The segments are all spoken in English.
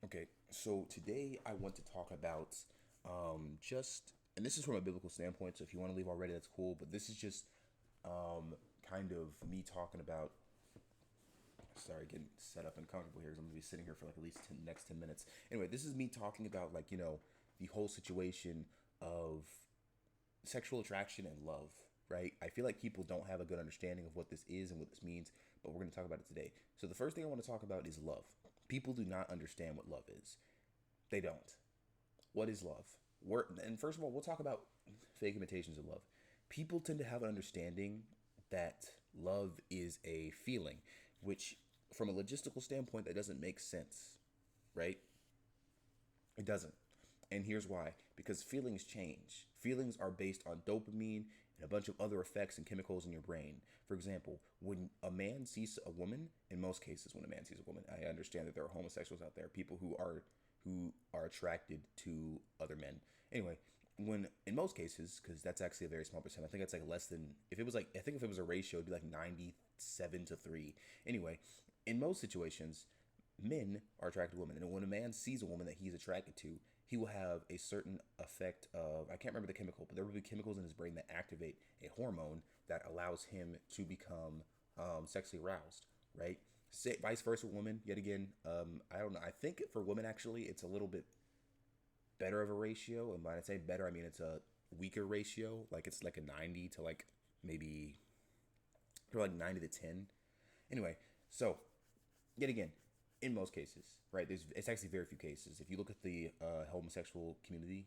Okay, so today I want to talk about and this is from a biblical standpoint. So if you want to leave already, that's cool. But this is just kind of me talking about. Sorry, getting set up and comfortable here because I'm gonna be sitting here for like at least next 10 minutes. Anyway, this is me talking about the whole situation of sexual attraction and love, right? I feel like people don't have a good understanding of what this is and what this means, but we're going to talk about it today. So, the first thing I want to talk about is love. People do not understand what love is. They don't. What is love? And first of all, we'll talk about fake imitations of love. People tend to have an understanding that love is a feeling, which, from a logistical standpoint, that doesn't make sense, right? It doesn't. And here's why. Because feelings change. Feelings are based on dopamine and a bunch of other effects and chemicals in your brain. For example, when a man sees a woman, in most cases when a man sees a woman, I understand that there are homosexuals out there, people who are attracted to other men. Anyway, when in most cases, because that's actually a very small percent, I think it's like less than if it was like I think if it was a ratio, it'd be like 97 to 3. Anyway, in most situations, men are attracted to women. And when a man sees a woman that he's attracted to, he will have a certain effect of, I can't remember the chemical, but there will be chemicals in his brain that activate a hormone that allows him to become sexually aroused, right? Say, vice versa, women, yet again, I don't know. I think for women, actually, it's a little bit better of a ratio. And when I say better, I mean it's a weaker ratio. Like it's like a 90 to like maybe, or like 90 to 10. Anyway, so yet again, in most cases, right? It's actually very few cases. If you look at the homosexual community,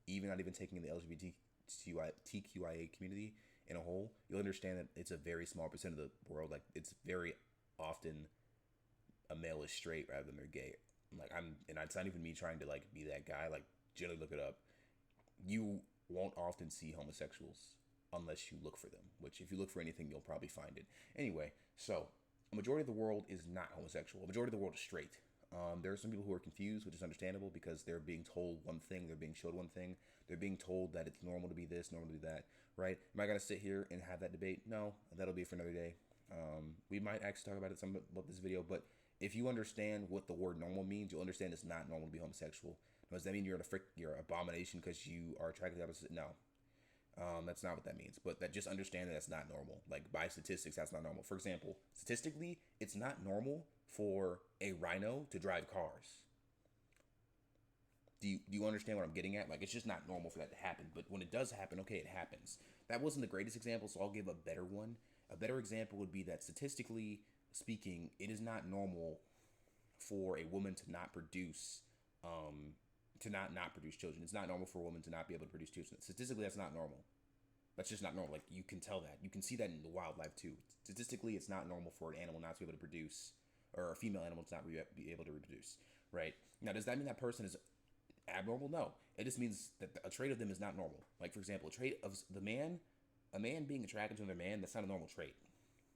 even not even taking the LGBTQIA community in a whole, you'll understand that it's a very small percent of the world. Like it's very often a male is straight rather than they're gay. And it's not even me trying to like be that guy. Like generally look it up. You won't often see homosexuals unless you look for them, which if you look for anything, you'll probably find it. Anyway, so a majority of the world is not homosexual. A majority of the world is straight. There are some people who are confused, which is understandable because they're being told one thing, they're being showed one thing, they're being told that it's normal to be this, normal to be that, right? Am I gonna sit here and have that debate? No, that'll be for another day. We might actually talk about it some about this video, but if you understand what the word normal means, you'll understand it's not normal to be homosexual. Does that mean you're an abomination because you are attracted to the opposite? No, that's not what that means. But that just understand that that's not normal. Like by statistics, that's not normal. For example, statistically, it's not normal for a rhino to drive cars. Do you understand what I'm getting at? Like it's just not normal for that to happen. But when it does happen, okay, it happens. That wasn't the greatest example, so I'll give a better one. A better example would be that statistically speaking, it is not normal for a woman to not produce to not produce children. It's not normal for a woman to not be able to produce children. Statistically, that's not normal. That's just not normal. Like you can tell that. You can see that in the wildlife too. Statistically, it's not normal for an animal not to be able to produce, or a female animal to not be able to reproduce. Right now, does that mean that person is abnormal? No. It just means that a trait of them is not normal. Like for example, a trait of a man being attracted to another man, that's not a normal trait.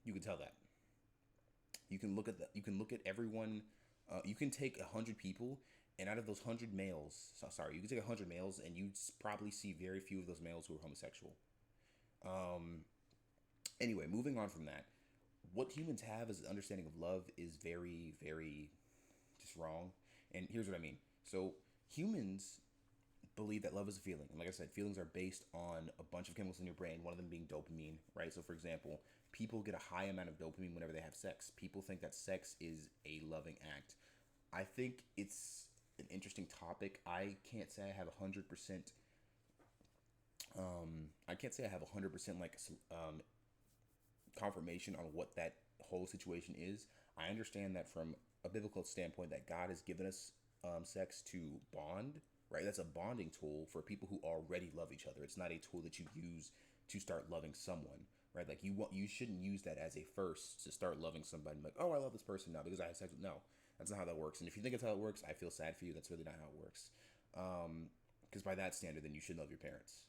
You can tell that. You can look at the, you can look at everyone. You can take 100 people, and out of those 100 males, sorry, you can take 100 males, and you probably see very few of those males who are homosexual. Anyway, moving on from that, what humans have as an understanding of love is very, very just wrong. And here's what I mean. So humans believe that love is a feeling. And like I said, feelings are based on a bunch of chemicals in your brain, one of them being dopamine, right? So, for example, people get a high amount of dopamine whenever they have sex. People think that sex is a loving act. I think it's an interesting topic. I can't say I have 100%. I can't say I have 100% like confirmation on what that whole situation is. I understand that from a biblical standpoint that God has given us sex to bond, right? That's a bonding tool for people who already love each other. It's not a tool that you use to start loving someone, right? Like you shouldn't use that as a first to start loving somebody. Like, oh, I love this person now because I had sex with. No, that's not how that works. And if you think it's how it works, I feel sad for you. That's really not how it works. Because by that standard, then you should love your parents.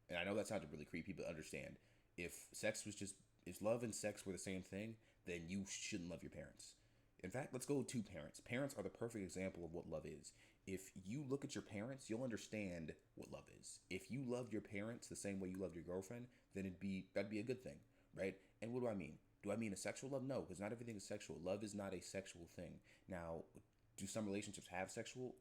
And I know that sounded really creepy, but understand if love and sex were the same thing, then you shouldn't love your parents. In fact, let's go to parents. Parents are the perfect example of what love is. If you look at your parents, you'll understand what love is. If you loved your parents the same way you loved your girlfriend, then that'd be a good thing, right? And what do I mean? Do I mean a sexual love? No, because not everything is sexual. Love is not a sexual thing. Now, do some relationships have sexual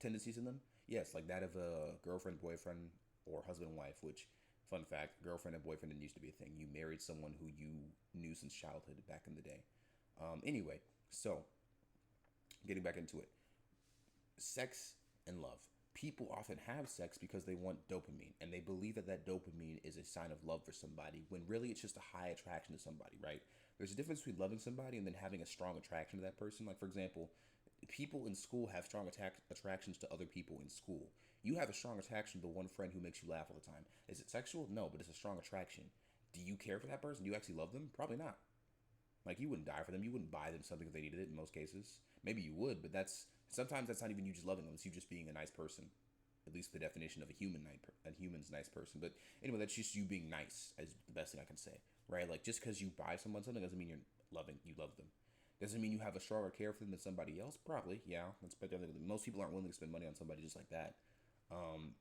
tendencies in them? Yes, like that of a girlfriend, boyfriend, or husband and wife. Which, fun fact, girlfriend and boyfriend didn't used to be a thing. You married someone who you knew since childhood back in the day. Anyway, so getting back into it, sex and love. People often have sex because they want dopamine and they believe that that dopamine is a sign of love for somebody when really it's just a high attraction to somebody, right? There's a difference between loving somebody and then having a strong attraction to that person. Like, for example, people in school have strong attractions to other people in school. You have a strong attraction to one friend who makes you laugh all the time. Is it sexual? No, but it's a strong attraction. Do you care for that person? Do you actually love them? Probably not. Like, you wouldn't die for them. You wouldn't buy them something if they needed it in most cases. Maybe you would, but sometimes that's not even you just loving them. It's you just being a nice person. At least the definition of a human's nice person. But anyway, that's just you being nice, is the best thing I can say, right? Like, just because you buy someone something doesn't mean you love them. Doesn't mean you have a stronger care for them than somebody else. Probably, yeah. That's most people aren't willing to spend money on somebody just like that. Um,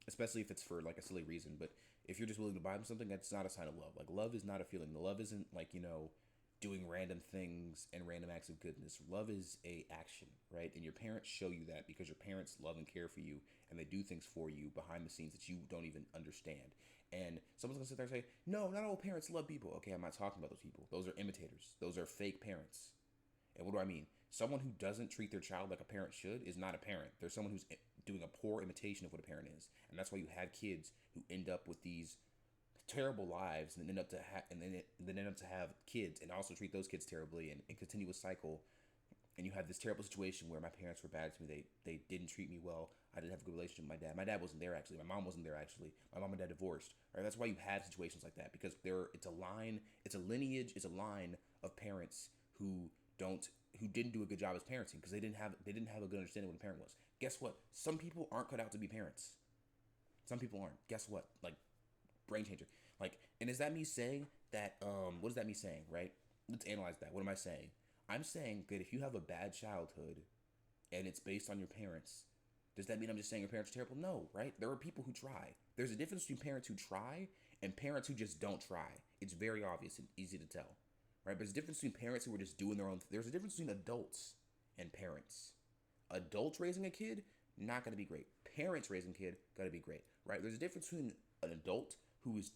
Especially if it's for like a silly reason. But if you're just willing to buy them something, that's not a sign of love. Like, love is not a feeling. The love isn't like, doing random things and random acts of goodness. Love is a action, right? And your parents show you that because your parents love and care for you and they do things for you behind the scenes that you don't even understand. And someone's gonna sit there and say, no, not all parents love people. Okay, I'm not talking about those people. Those are imitators. Those are fake parents. And what do I mean? Someone who doesn't treat their child like a parent should is not a parent. There's someone who's doing a poor imitation of what a parent is. And that's why you have kids who end up with these terrible lives and then end up to then end up to have kids and also treat those kids terribly and continue a cycle. And you have this terrible situation where my parents were bad to me. They didn't treat me well. I didn't have a good relationship with my dad. My dad wasn't there actually. My mom wasn't there actually. My mom and dad divorced. Right? That's why you have situations like that because it's a line, it's a lineage, it's a line of parents who didn't do a good job as parenting because they didn't have a good understanding of what a parent was. Guess what? Some people aren't cut out to be parents. Some people aren't. Guess what? Like, brain changer. Like, and is that me saying that? What is that me saying? Right? Let's analyze that. What am I saying? I'm saying that if you have a bad childhood, and it's based on your parents, does that mean I'm just saying your parents are terrible? No, right? There are people who try. There's a difference between parents who try and parents who just don't try. It's very obvious and easy to tell, right? But there's a difference between parents who are just doing their own. There's a difference between adults and parents. Adults raising a kid, not gonna be great. Parents raising a kid, gotta be great, right? There's a difference between an adult who is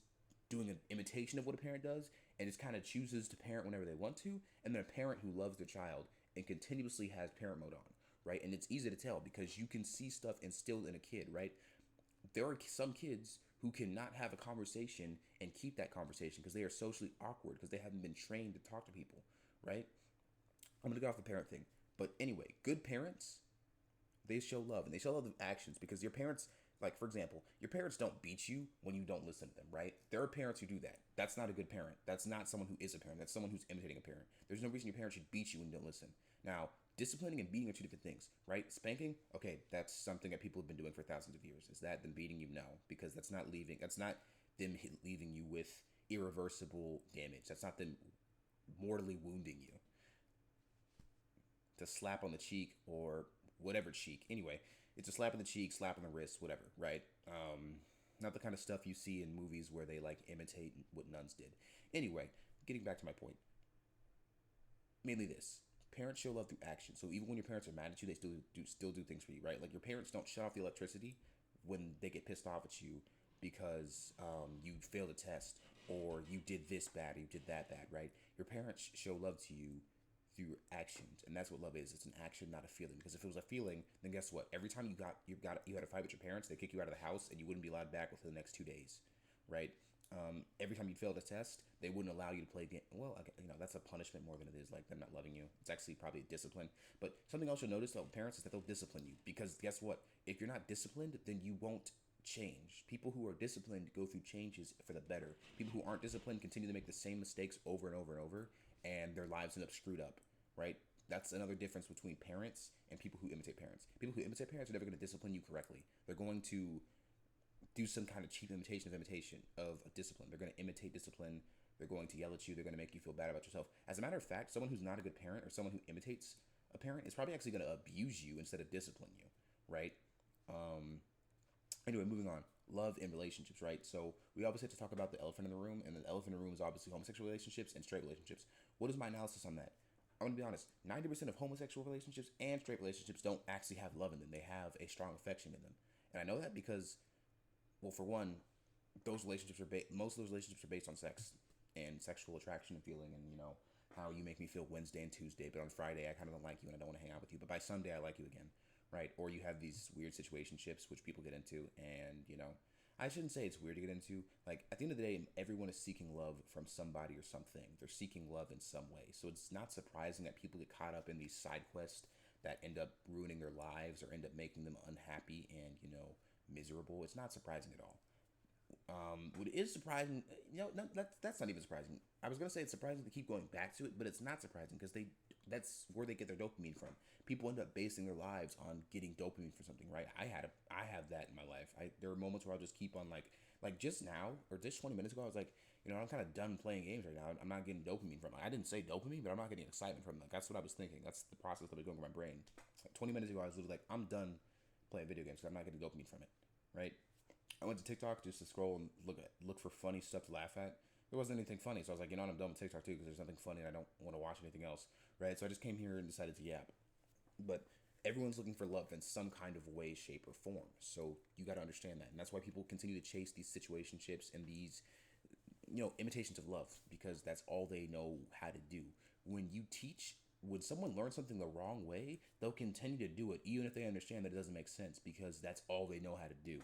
doing an imitation of what a parent does and just kind of chooses to parent whenever they want to, and then a parent who loves their child and continuously has parent mode on, right? And it's easy to tell because you can see stuff instilled in a kid, right? There are some kids who cannot have a conversation and keep that conversation because they are socially awkward because they haven't been trained to talk to people, right? I'm gonna go off the parent thing. But anyway, good parents, they show love and they show love with actions because your parents, like for example, your parents don't beat you when you don't listen to them, right? There are parents who do that. That's not a good parent. That's not someone who is a parent. That's someone who's imitating a parent. There's no reason your parents should beat you when you don't listen. Now, disciplining and beating are two different things, right? Spanking, okay, that's something that people have been doing for thousands of years. Is that them beating you? No, because that's not them leaving you with irreversible damage. That's not them mortally wounding you. To slap on the cheek or whatever cheek. Anyway, it's a slap on the cheek, slap on the wrist, whatever, right? Not the kind of stuff you see in movies where they like imitate what nuns did. Anyway, getting back to my point. Mainly this. Parents show love through action. So even when your parents are mad at you, they still do things for you, right? Like your parents don't shut off the electricity when they get pissed off at you because you failed a test or you did this bad or you did that bad, right? Your parents show love to you through actions, and that's what love is. It's an action, not a feeling. Because if it was a feeling, then guess what? Every time you had a fight with your parents, they kick you out of the house, and you wouldn't be allowed back within the next 2 days, right? Every time you failed a test, they wouldn't allow you to play game. Well, that's a punishment more than it is like them not loving you. It's actually probably a discipline. But something else you'll notice about parents is that they'll discipline you because guess what? If you're not disciplined, then you won't change. People who are disciplined go through changes for the better. People who aren't disciplined continue to make the same mistakes over and over and over, and their lives end up screwed up, right? That's another difference between parents and people who imitate parents. People who imitate parents are never going to discipline you correctly. They're going to do some kind of cheap imitation of discipline. They're going to imitate discipline. They're going to yell at you. They're going to make you feel bad about yourself. As a matter of fact, someone who's not a good parent or someone who imitates a parent is probably actually going to abuse you instead of discipline you, right? Anyway, moving on. Love in relationships, right? So we always have to talk about the elephant in the room, and the elephant in the room is obviously homosexual relationships and straight relationships. What is my analysis on that? I'm gonna be honest. 90% of homosexual relationships and straight relationships don't actually have love in them. They have a strong affection in them, and I know that because, well, for one, most of those relationships are based on sex and sexual attraction and feeling, and how you make me feel Wednesday and Tuesday, but on Friday I kind of don't like you and I don't want to hang out with you, but by Sunday I like you again, right? Or you have these weird situationships which people get into, and I shouldn't say it's weird to get into. Like, at the end of the day, everyone is seeking love from somebody or something. They're seeking love in some way. So it's not surprising that people get caught up in these side quests that end up ruining their lives or end up making them unhappy and, miserable. It's not surprising at all. What is surprising, that's not even surprising. I was gonna say it's surprising to keep going back to it, but it's not surprising because that's where they get their dopamine from. People end up basing their lives on getting dopamine from something, right? I have that in my life. There are moments where I'll just keep on like just now or just 20 minutes ago, I was like, I'm kind of done playing games right now. I'm not getting dopamine from it. I didn't say dopamine, but I'm not getting excitement from it. Like, that's what I was thinking. That's the process that was going through my brain. Like 20 minutes ago, I was literally like, I'm done playing video games because I'm not getting dopamine from it, right? I went to TikTok just to scroll and look for funny stuff to laugh at. There wasn't anything funny, so I was like, I'm done with TikTok too because there's nothing funny and I don't want to watch anything else, right? So I just came here and decided to yap. But everyone's looking for love in some kind of way, shape, or form. So you got to understand that, and that's why people continue to chase these situationships and these, imitations of love, because that's all they know how to do. When someone learns something the wrong way, they'll continue to do it even if they understand that it doesn't make sense because that's all they know how to do.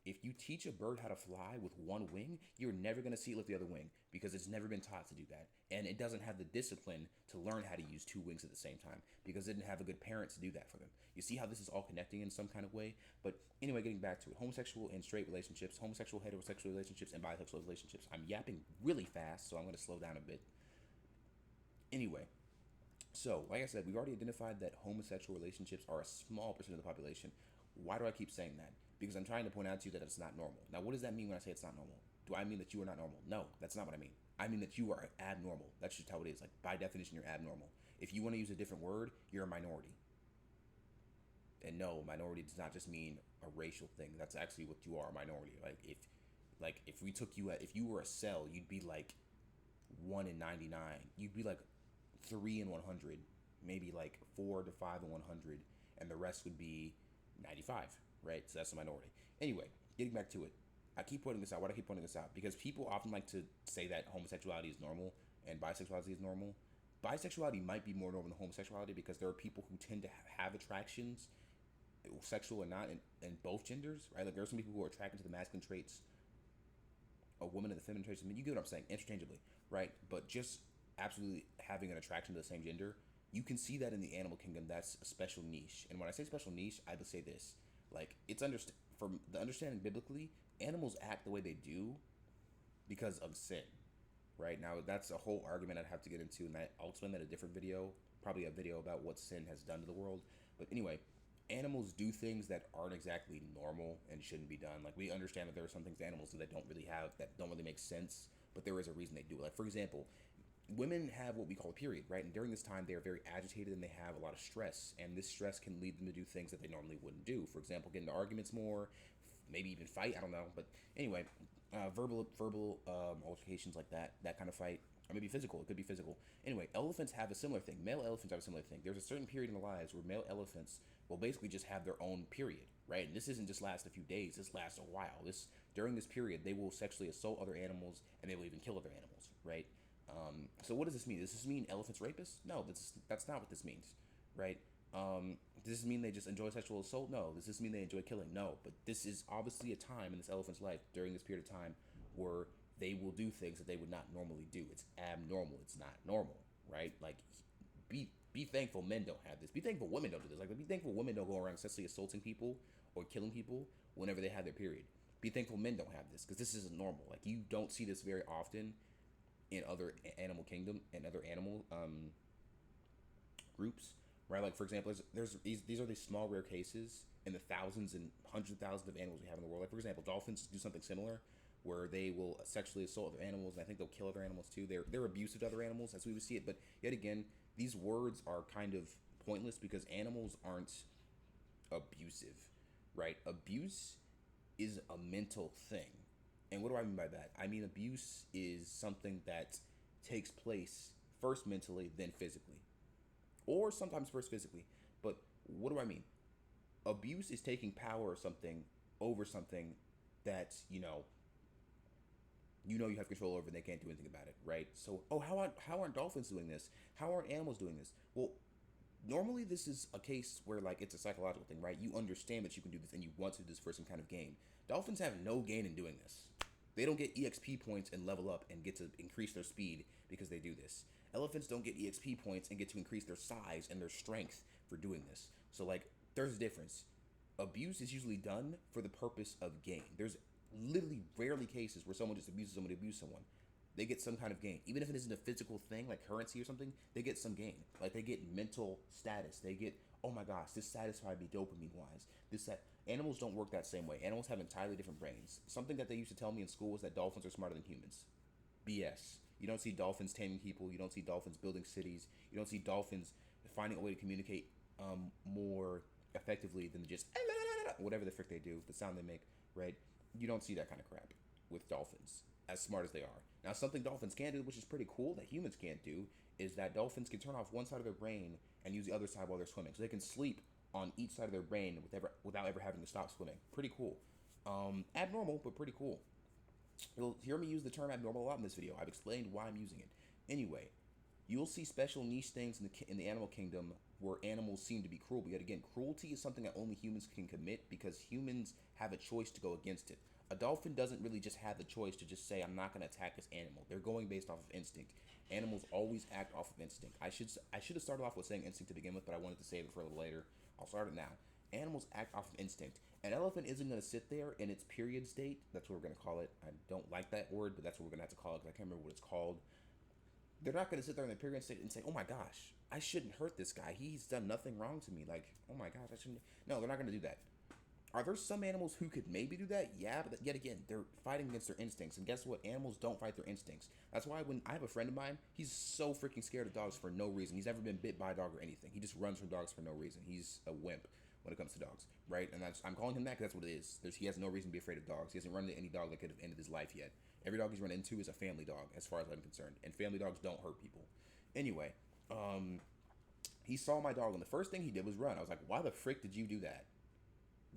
If you teach a bird how to fly with one wing, you're never going to see it lift the other wing because it's never been taught to do that. And it doesn't have the discipline to learn how to use two wings at the same time because it didn't have a good parent to do that for them. You see how this is all connecting in some kind of way? But anyway, getting back to it, homosexual and straight relationships, homosexual, heterosexual relationships, and bisexual relationships. I'm yapping really fast, so I'm going to slow down a bit. Anyway, so, like I said, we've already identified that homosexual relationships are a small percent of the population. Why do I keep saying that? Because I'm trying to point out to you that it's not normal. Now, what does that mean when I say it's not normal? Do I mean that you are not normal? No, that's not what I mean. I mean that you are abnormal. That's just how it is. Like, by definition, you're abnormal. If you want to use a different word, you're a minority. And no, minority does not just mean a racial thing. That's actually what you are, a minority. If you were a cell, you'd be like 1 in 99. You'd be like 3 in 100, maybe like 4 to 5 in 100, and the rest would be 95, right? So that's a minority. Anyway, getting back to it, I keep pointing this out. Why do I keep pointing this out? Because people often like to say that homosexuality is normal and bisexuality is normal. Bisexuality might be more normal than homosexuality because there are people who tend to have attractions, sexual or not, in both genders, right? Like, there are some people who are attracted to the masculine traits, a woman to the feminine traits. I mean, you get what I'm saying, interchangeably, right? But just absolutely having an attraction to the same gender, you can see that in the animal kingdom. That's a special niche. And when I say special niche, I would say this: like, from the understanding biblically, animals act the way they do because of sin. Right now, that's a whole argument I'd have to get into, and I'll explain that in a different video, probably a video about what sin has done to the world. But anyway, animals do things that aren't exactly normal and shouldn't be done. Like, we understand that there are some things animals do that don't really make sense, but there is a reason they do it. Like, for example, women have what we call a period, right? And during this time, they are very agitated and they have a lot of stress. And this stress can lead them to do things that they normally wouldn't do. For example, get into arguments more, maybe even fight. I don't know. But anyway, verbal altercations like that kind of fight. Or maybe physical. It could be physical. Anyway, elephants have a similar thing. Male elephants have a similar thing. There's a certain period in their lives where male elephants will basically just have their own period, right? And this isn't just last a few days. This lasts a while. During this period, they will sexually assault other animals and they will even kill other animals, right? So what does this mean? Does this mean elephants rapists? No, that's not what this means, right? Does this mean they just enjoy sexual assault? No. Does this mean they enjoy killing? No. But this is obviously a time in this elephant's life during this period of time where they will do things that they would not normally do. It's abnormal. It's not normal, right? Like, be thankful men don't have this. Be thankful women don't do this. Like, be thankful women don't go around sexually assaulting people or killing people whenever they have their period. Be thankful men don't have this because this isn't normal. Like, you don't see this very often in other animal kingdom and other animal groups, right? Like, for example, these are these small rare cases in the thousands and hundreds of thousands of animals we have in the world. Like, for example, dolphins do something similar where they will sexually assault other animals, and I think they'll kill other animals too. They're abusive to other animals as we would see it, but yet again, these words are kind of pointless because animals aren't abusive, right? Abuse is a mental thing. And what do I mean by that? I mean, abuse is something that takes place first mentally, then physically, or sometimes first physically. But what do I mean? Abuse is taking power or something over something that you have control over and they can't do anything about it, right? So, oh, how aren't dolphins doing this? How aren't animals doing this? Well, normally this is a case where like it's a psychological thing, right? You understand that you can do this and you want to do this for some kind of gain. Dolphins have no gain in doing this. They don't get EXP points and level up and get to increase their speed because they do this. Elephants don't get EXP points and get to increase their size and their strength for doing this. So like there's a difference. Abuse is usually done for the purpose of gain. There's literally rarely cases where someone just abuses someone to abuse someone. They get some kind of gain. Even if it isn't a physical thing like currency or something, they get some gain. Like they get mental status. They get, oh my gosh, this satisfied me dopamine wise. This that animals don't work that same way. Animals have entirely different brains. Something that they used to tell me in school was that dolphins are smarter than humans. BS. You don't see dolphins taming people. You don't see dolphins building cities. You don't see dolphins finding a way to communicate more effectively than just whatever the frick they do, the sound they make, right? You don't see that kind of crap with dolphins, as smart as they are. Now, something dolphins can do, which is pretty cool, that humans can't do, is that dolphins can turn off one side of their brain and use the other side while they're swimming. So they can sleep on each side of their brain without ever having to stop swimming. Pretty cool. Abnormal, but pretty cool. You'll hear me use the term abnormal a lot in this video. I've explained why I'm using it. Anyway, you'll see special niche things in the animal kingdom where animals seem to be cruel. But yet again, cruelty is something that only humans can commit because humans have a choice to go against it. A dolphin doesn't really just have the choice to just say, I'm not going to attack this animal. They're going based off of instinct. Animals always act off of instinct. I should have started off with saying instinct to begin with, but I wanted to save it for a little later. I'll start it now. Animals act off of instinct. An elephant isn't going to sit there in its period state. That's what we're going to call it. I don't like that word, but that's what we're going to have to call it because I can't remember what it's called. They're not going to sit there in their period state and say, oh my gosh, I shouldn't hurt this guy. He's done nothing wrong to me. Like, oh my gosh, I shouldn't. No, they're not going to do that. Are there some animals who could maybe do that? Yeah, but yet again, they're fighting against their instincts. And guess what? Animals don't fight their instincts. That's why when I have a friend of mine, he's so freaking scared of dogs for no reason. He's never been bit by a dog or anything. He just runs from dogs for no reason. He's a wimp when it comes to dogs, right? And I'm calling him that because that's what it is. He has no reason to be afraid of dogs. He hasn't run into any dog that could have ended his life yet. Every dog he's run into is a family dog, as far as I'm concerned. And family dogs don't hurt people. Anyway, he saw my dog, and the first thing he did was run. I was like, why the frick did you do that?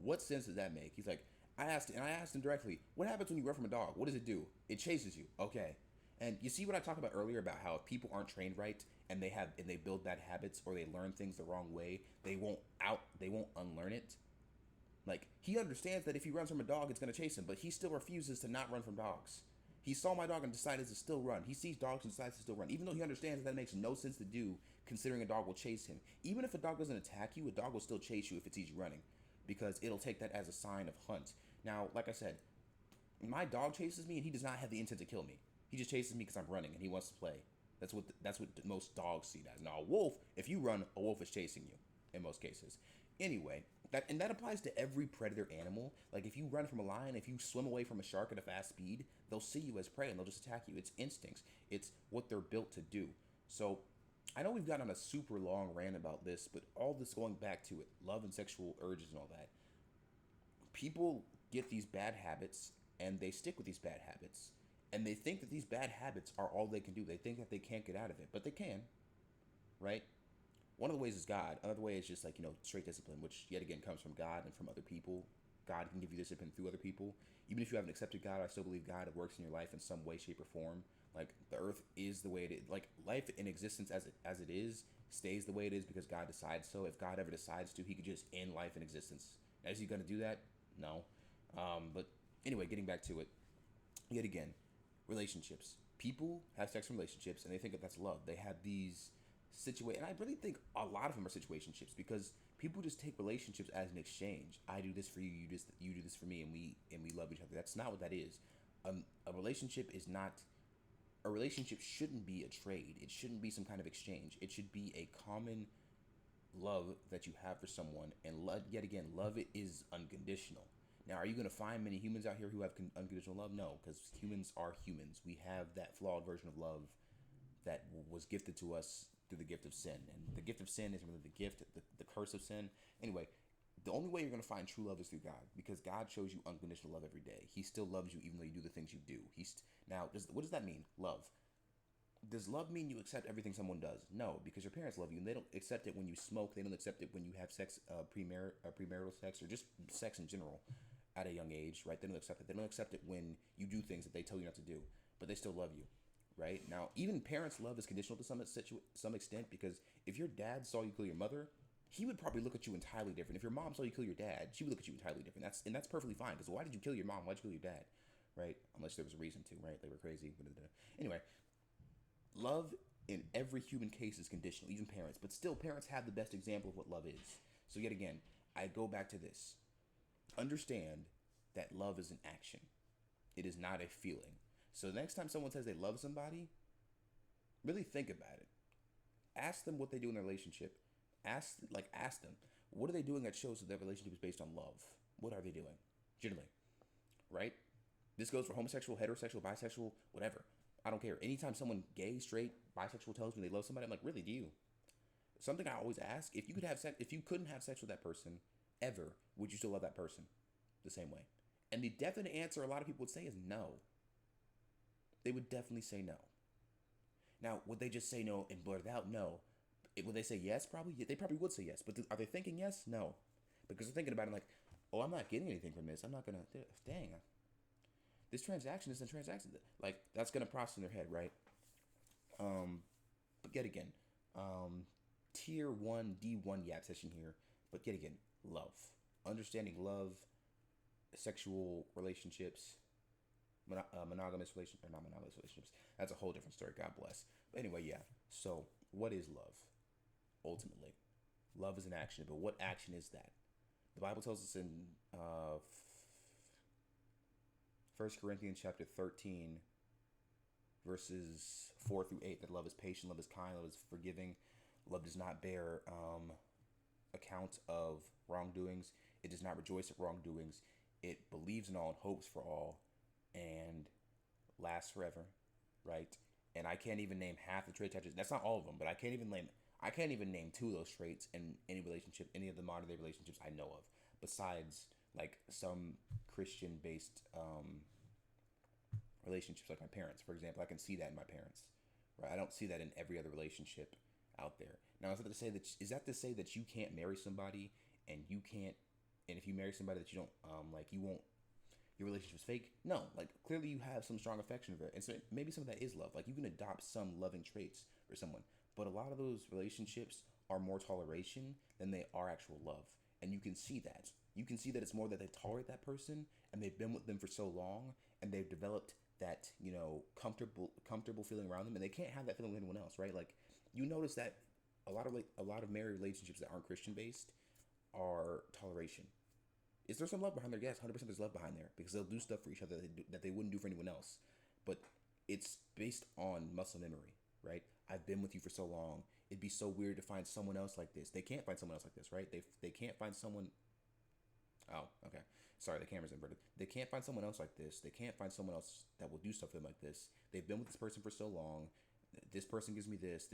What sense does that make? He's like, I asked him directly, what happens when you run from a dog? What does it do? It chases you. Okay. And you see what I talked about earlier about how if people aren't trained right and they build bad habits or they learn things the wrong way, they won't unlearn it. Like, he understands that if he runs from a dog, it's going to chase him, but he still refuses to not run from dogs. He saw my dog and decided to still run. He sees dogs and decides to still run, even though he understands that makes no sense to do, considering a dog will chase him. Even if a dog doesn't attack you, a dog will still chase you if it sees you running, because it'll take that as a sign of hunt. Now, like I said, my dog chases me and he does not have the intent to kill me. He just chases me because I'm running and he wants to play. That's what most dogs see that. Now, a wolf, if you run, a wolf is chasing you in most cases. Anyway, that applies to every predator animal. Like if you run from a lion, if you swim away from a shark at a fast speed, they'll see you as prey and they'll just attack you. It's instincts. It's what they're built to do. So I know we've gotten on a super long rant about this, but all this going back to it, love and sexual urges and all that. People get these bad habits and they stick with these bad habits. And they think that these bad habits are all they can do. They think that they can't get out of it, but they can, right? One of the ways is God. Another way is just like, straight discipline, which yet again comes from God and from other people. God can give you discipline through other people. Even if you haven't accepted God, I still believe God works in your life in some way, shape, or form. Like the earth is the way it is. Like life in existence as it is stays the way it is because God decides so. If God ever decides to, he could just end life in existence. Now, is he going to do that? No. But anyway, getting back to it. Yet again, relationships. People have sex in relationships and they think that that's love. They have these and I really think a lot of them are situationships because people just take relationships as an exchange. I do this for you, you do this for me, and we love each other. That's not what that is. A relationship is not. A relationship shouldn't be a trade. It shouldn't be some kind of exchange. It should be a common love that you have for someone. And yet again, love is unconditional. Now, are you going to find many humans out here who have unconditional love? No, because humans are humans. We have that flawed version of love that was gifted to us through the gift of sin. And the gift of sin isn't really the gift, the curse of sin. Anyway, the only way you're going to find true love is through God, because God shows you unconditional love every day. He still loves you even though you do the things you do. Now, what does that mean? Love. Does love mean you accept everything someone does? No, because your parents love you and they don't accept it when you smoke. They don't accept it when you have sex, premarital sex, or just sex in general at a young age, right? They don't accept it. They don't accept it when you do things that they tell you not to do, but they still love you, right? Now, even parents' love is conditional to some extent because if your dad saw you kill your mother, he would probably look at you entirely different. If your mom saw you kill your dad, she would look at you entirely different. That's perfectly fine because why did you kill your mom? Why did you kill your dad? Right? Unless there was a reason to, right? They were crazy. Anyway, love in every human case is conditional, even parents. But still, parents have the best example of what love is. So yet again, I go back to this. Understand that love is an action. It is not a feeling. So the next time someone says they love somebody, really think about it. Ask them what they do in their relationship. Ask them, what are they doing that shows that their relationship is based on love? What are they doing? Generally, right? This goes for homosexual, heterosexual, bisexual, whatever. I don't care. Anytime someone gay, straight, bisexual tells me they love somebody, I'm like, really, do you? Something I always ask: if you couldn't have sex with that person ever, would you still love that person the same way? And the definite answer a lot of people would say is no. They would definitely say no. Now, would they just say no and blurt it out? No. Would they say yes? Probably. They probably would say yes. But are they thinking yes? No. Because they're thinking about it like, oh, I'm not getting anything from this. I'm not going to, dang. This transaction isn't a transaction. Like, that's going to process in their head, right? But yet again, tier 1, D1 yap session here. But yet again, love. Understanding love, sexual relationships, monogamous relationships, or not monogamous relationships. That's a whole different story. God bless. But anyway, yeah. So, what is love? Ultimately, love is an action, but what action is that? The Bible tells us in 1 Corinthians chapter 13, verses 4 through 8, that love is patient, love is kind, love is forgiving, love does not bear account of wrongdoings, it does not rejoice at wrongdoings, it believes in all and hopes for all, and lasts forever, right? And I can't even name half the traits. That's not all of them, but I can't even name two of those traits in any relationship, any of the modern day relationships I know of, besides like some Christian based relationships, like my parents, for example. I can see that in my parents, right? I don't see that in every other relationship out there. Now, is that to say that you can't marry somebody and you can't, and if you marry somebody that you don't you won't, your relationship's fake? No, like clearly you have some strong affection for it, and so maybe some of that is love. Like you can adopt some loving traits for someone, but a lot of those relationships are more toleration than they are actual love, and you can see that. You can see that it's more that they tolerate that person and they've been with them for so long and they've developed that comfortable feeling around them, and they can't have that feeling with anyone else, right? Like you notice that a lot of married relationships that aren't Christian based are toleration. Is there some love behind there? Yes, 100% there's love behind there because they'll do stuff for each other that they wouldn't do for anyone else. But it's based on muscle memory, right? I've been with you for so long. It'd be so weird to find someone else like this. They can't find someone else like this, right? They can't find someone. Oh, okay. Sorry, the camera's inverted. They can't find someone else like this. They can't find someone else that will do stuff for them like this. They've been with this person for so long. This person gives me this.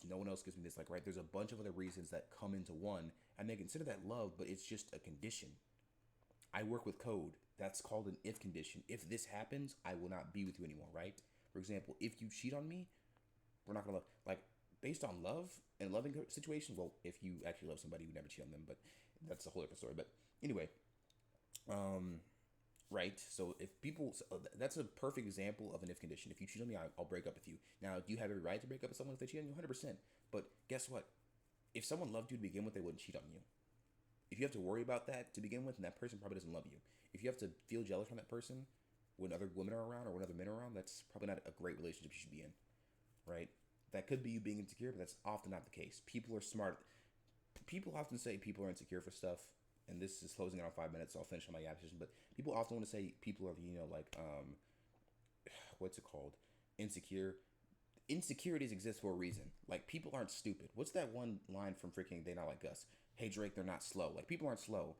No one else gives me this. Like, right? There's a bunch of other reasons that come into one, and they consider that love, but it's just a condition. I work with code. That's called an if condition. If this happens, I will not be with you anymore, right? For example, if you cheat on me, we're not gonna love. Like, based on love and loving situation. Well, if you actually love somebody, you would never cheat on them, but that's a whole different story. But anyway, right? So if people, that's a perfect example of an if condition. If you cheat on me, I'll break up with you. Now, do you have every right to break up with someone if they cheat on you? 100%. But guess what? If someone loved you to begin with, they wouldn't cheat on you. If you have to worry about that to begin with, and that person probably doesn't love you. If you have to feel jealous from that person when other women are around or when other men are around, that's probably not a great relationship you should be in, right? That could be you being insecure, but that's often not the case. People are smart. People often say people are insecure for stuff, and this is closing in on 5 minutes, so I'll finish on my yap session. But people often want to say people are, what's it called? Insecure. Insecurities exist for a reason. Like, people aren't stupid. What's that one line from freaking They Not Like Us? Hey Drake, they're not slow. Like, people aren't slow.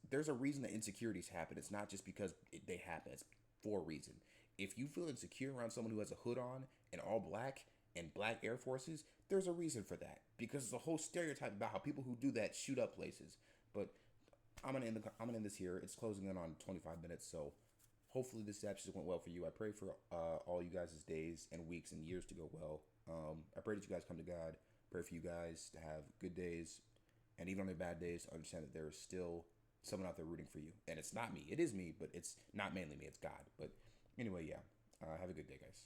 There's a reason that insecurities happen. It's not just because they happen. It's for a reason. If you feel insecure around someone who has a hood on and all black and black Air Forces, there's a reason for that. Because it's a whole stereotype about how people who do that shoot up places. But I'm gonna end this here. It's closing in on 25 minutes, so hopefully this episode went well for you. I pray for all you guys' days and weeks and years to go well. I pray that you guys come to God. Pray for you guys to have good days, and even on their bad days, understand that there is still someone out there rooting for you. And it's not me. It is me, but it's not mainly me. It's God. But anyway, yeah. Have a good day, guys.